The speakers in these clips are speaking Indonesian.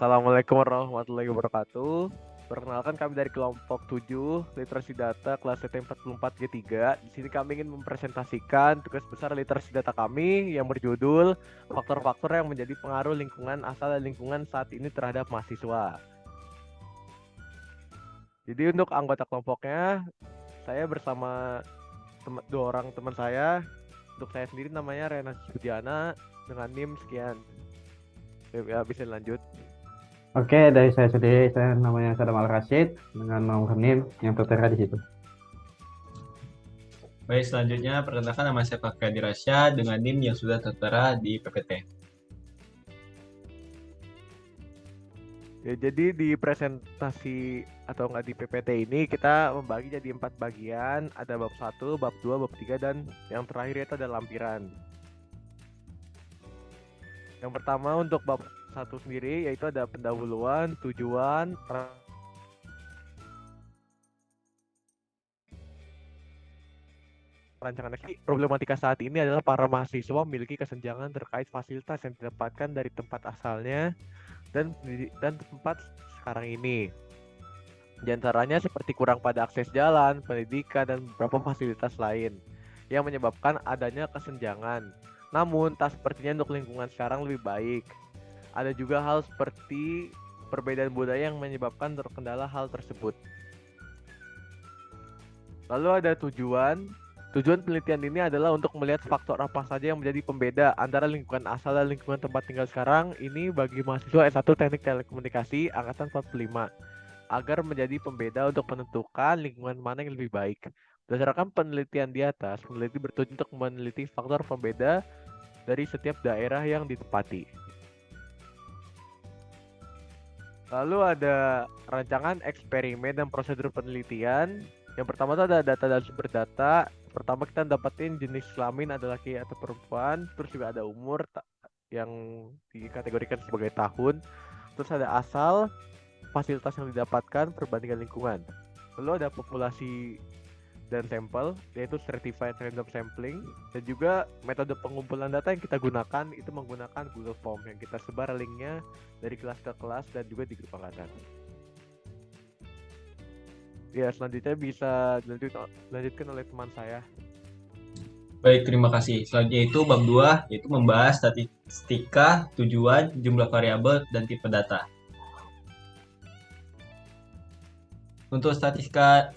Assalamualaikum warahmatullahi wabarakatuh. Perkenalkan kami dari kelompok 7 Literasi Data kelas CT 44G3. Di sini kami ingin mempresentasikan tugas besar literasi data kami yang berjudul faktor-faktor yang menjadi pengaruh lingkungan asal dan lingkungan saat ini terhadap mahasiswa. Jadi untuk anggota kelompoknya, saya bersama dua orang teman saya. Untuk saya sendiri namanya Rena Sudiana dengan NIM sekian. Ya, bisa lanjut. Oke, dari saya sendiri, saya namanya Sadam Al Rashid dengan nomor NIM yang tertera di situ. Baik, selanjutnya perkenalkan nama saya Pak Kadi Rasya dengan NIM yang sudah tertera di PPT. Ya, jadi di presentasi atau enggak di PPT ini kita membagi jadi 4 bagian. Ada bab 1, bab 2, bab 3, dan yang terakhir itu ada lampiran. Yang pertama untuk bab 1 sendiri yaitu ada pendahuluan, tujuan, rancangan eksekusi. Problematika saat ini adalah para mahasiswa memiliki kesenjangan terkait fasilitas yang didapatkan dari tempat asalnya dan tempat sekarang ini. Di antaranya seperti kurang pada akses jalan, pendidikan, dan beberapa fasilitas lain yang menyebabkan adanya kesenjangan. Namun, tak sepertinya untuk lingkungan sekarang lebih baik. Ada juga hal seperti perbedaan budaya yang menyebabkan terkendala hal tersebut. Lalu ada tujuan. Tujuan penelitian ini adalah untuk melihat faktor apa saja yang menjadi pembeda antara lingkungan asal dan lingkungan tempat tinggal sekarang ini bagi mahasiswa S1 Teknik Telekomunikasi Angkatan 45 agar menjadi pembeda untuk menentukan lingkungan mana yang lebih baik. Berdasarkan penelitian di atas, peneliti bertujuan untuk meneliti faktor pembeda dari setiap daerah yang ditempati. Lalu ada rancangan eksperimen dan prosedur penelitian. Yang pertama itu ada data dan sumber data. Pertama kita dapetin jenis kelamin ada laki atau perempuan, terus juga ada umur yang dikategorikan sebagai tahun, terus ada asal, fasilitas yang didapatkan, perbandingan lingkungan. Lalu ada populasi dan sampel, yaitu certified random sampling, dan juga metode pengumpulan data yang kita gunakan itu menggunakan Google Form yang kita sebar linknya dari kelas ke kelas dan juga di grup angkatan. Ya, selanjutnya bisa dilanjutkan oleh teman saya. Baik, terima kasih. Selanjutnya itu bab 2, yaitu membahas statistika, tujuan, jumlah variabel, dan tipe data. Untuk statistika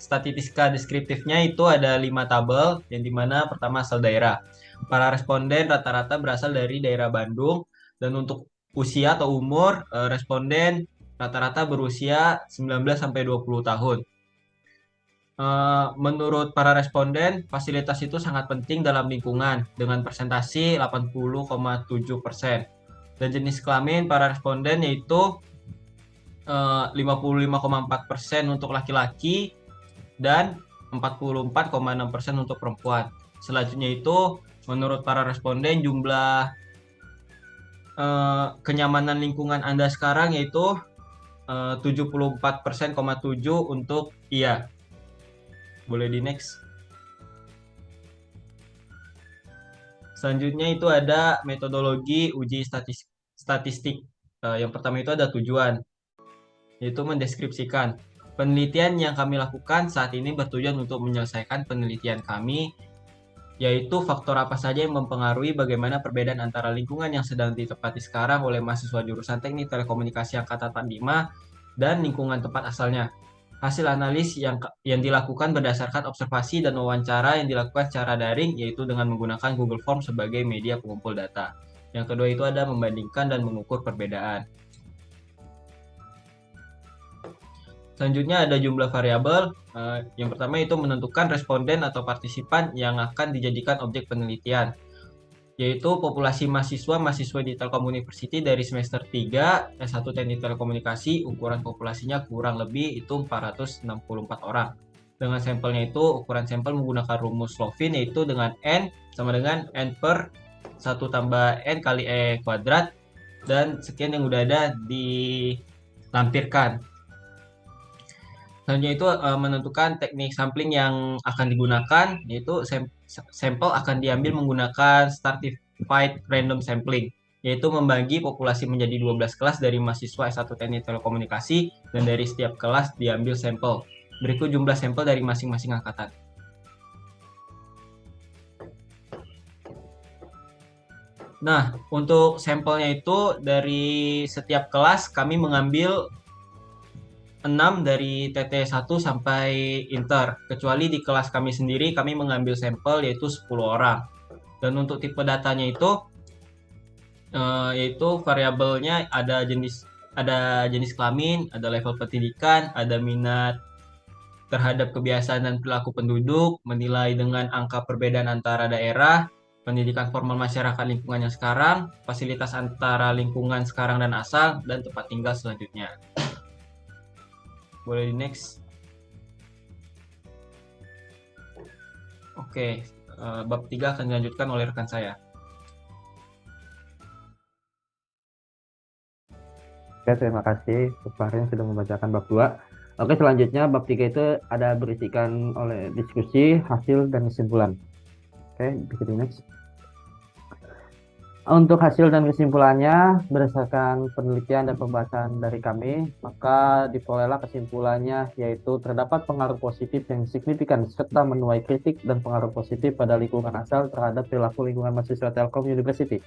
deskriptifnya itu ada 5 tabel, yang dimana pertama asal daerah. Para responden rata-rata berasal dari daerah Bandung, dan untuk usia atau umur, responden rata-rata berusia 19-20 tahun. Menurut para responden, fasilitas itu sangat penting dalam lingkungan dengan persentasi 80,7%. Dan jenis kelamin para responden yaitu 55,4% untuk laki-laki dan 44,6% untuk perempuan. Selanjutnya itu menurut para responden jumlah kenyamanan lingkungan Anda sekarang yaitu 74,7% untuk iya. Boleh di next. Selanjutnya itu ada metodologi uji statistik. Yang pertama itu ada tujuan, yaitu mendeskripsikan. Penelitian yang kami lakukan saat ini bertujuan untuk menyelesaikan penelitian kami, yaitu faktor apa saja yang mempengaruhi bagaimana perbedaan antara lingkungan yang sedang ditempati sekarang oleh mahasiswa jurusan Teknik Telekomunikasi Angkatan 45 dan lingkungan tempat asalnya. Hasil analis yang dilakukan berdasarkan observasi dan wawancara yang dilakukan secara daring, yaitu dengan menggunakan Google Form sebagai media pengumpul data. Yang kedua itu ada membandingkan dan mengukur perbedaan. Selanjutnya ada jumlah variabel. Yang pertama itu menentukan responden atau partisipan yang akan dijadikan objek penelitian, yaitu populasi mahasiswa di Telkom University dari semester 3 S1 Teknik Telekomunikasi. Ukuran populasinya kurang lebih itu 464 orang. Dengan sampelnya itu ukuran sampel menggunakan rumus Slovin, yaitu dengan N sama dengan N per 1 tambah N kali E kuadrat, dan sekian yang udah ada dilampirkan. Selanjutnya itu menentukan teknik sampling yang akan digunakan, yaitu sampel akan diambil menggunakan stratified random sampling, yaitu membagi populasi menjadi 12 kelas dari mahasiswa S1 Teknik Telekomunikasi, dan dari setiap kelas diambil sampel. Berikut jumlah sampel dari masing-masing angkatan. Nah, untuk sampelnya itu dari setiap kelas kami mengambil 6 dari TT1 sampai Inter. Kecuali di kelas kami sendiri kami mengambil sampel yaitu 10 orang. Dan untuk tipe datanya itu yaitu variabelnya ada jenis kelamin, ada level pendidikan, ada minat terhadap kebiasaan dan perilaku penduduk, menilai dengan angka perbedaan antara daerah, pendidikan formal masyarakat lingkungan yang sekarang, fasilitas antara lingkungan sekarang dan asal, dan tempat tinggal selanjutnya. Boleh di next. Oke, bab 3 akan dilanjutkan oleh rekan saya. Oke, terima kasih Farin sudah membacakan bab 2. Oke, selanjutnya bab 3 itu ada berisikan oleh diskusi, hasil, dan kesimpulan. Oke, bisa di next. Untuk hasil dan kesimpulannya, berdasarkan penelitian dan pembahasan dari kami, maka diperolehlah kesimpulannya, yaitu terdapat pengaruh positif yang signifikan serta menuai kritik dan pengaruh positif pada lingkungan asal terhadap perilaku lingkungan mahasiswa Telkom University.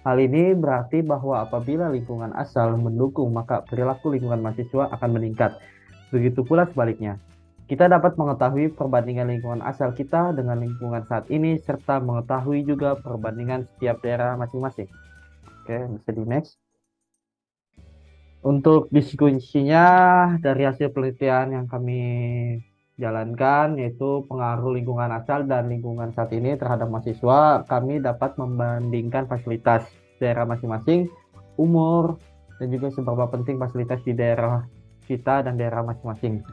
Hal ini berarti bahwa apabila lingkungan asal mendukung, maka perilaku lingkungan mahasiswa akan meningkat. Begitu pula sebaliknya. Kita dapat mengetahui perbandingan lingkungan asal kita dengan lingkungan saat ini, serta mengetahui juga perbandingan setiap daerah masing-masing. Oke, bisa di next. Untuk diskusinya dari hasil penelitian yang kami jalankan, yaitu pengaruh lingkungan asal dan lingkungan saat ini terhadap mahasiswa, kami dapat membandingkan fasilitas daerah masing-masing, umur, dan juga seberapa penting fasilitas di daerah kita dan daerah masing-masing.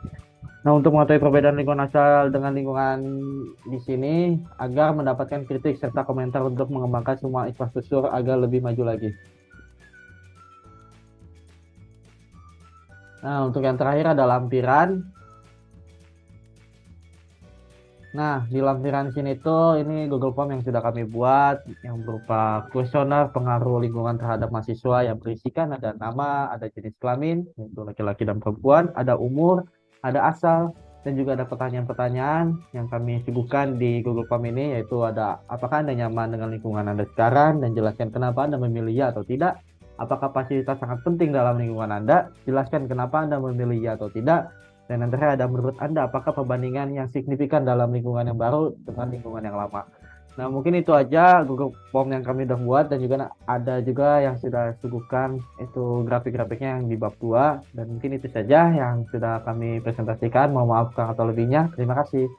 Nah, untuk mengetahui perbedaan lingkungan asal dengan lingkungan di sini agar mendapatkan kritik serta komentar untuk mengembangkan semua infrastruktur agar lebih maju lagi. Nah, untuk yang terakhir ada lampiran. Nah, di lampiran sini tuh ini Google Form yang sudah kami buat yang berupa kuesioner pengaruh lingkungan terhadap mahasiswa yang berisikan ada nama, ada jenis kelamin, yaitu laki-laki dan perempuan, ada umur, ada asal, dan juga ada pertanyaan-pertanyaan yang kami suguhkan di Google Form ini, yaitu ada apakah Anda nyaman dengan lingkungan Anda sekarang, dan jelaskan kenapa Anda memilih ya atau tidak. Apakah fasilitas sangat penting dalam lingkungan Anda, jelaskan kenapa Anda memilih ya atau tidak. Dan yang terakhir ada menurut Anda apakah perbandingan yang signifikan dalam lingkungan yang baru dengan lingkungan yang lama. Nah, mungkin itu aja Google Form yang kami udah buat, dan juga ada juga yang sudah suguhkan itu grafik-grafiknya yang di bab 2, dan mungkin itu saja yang sudah kami presentasikan. Mohon maaf kurang atau lebihnya. Terima kasih.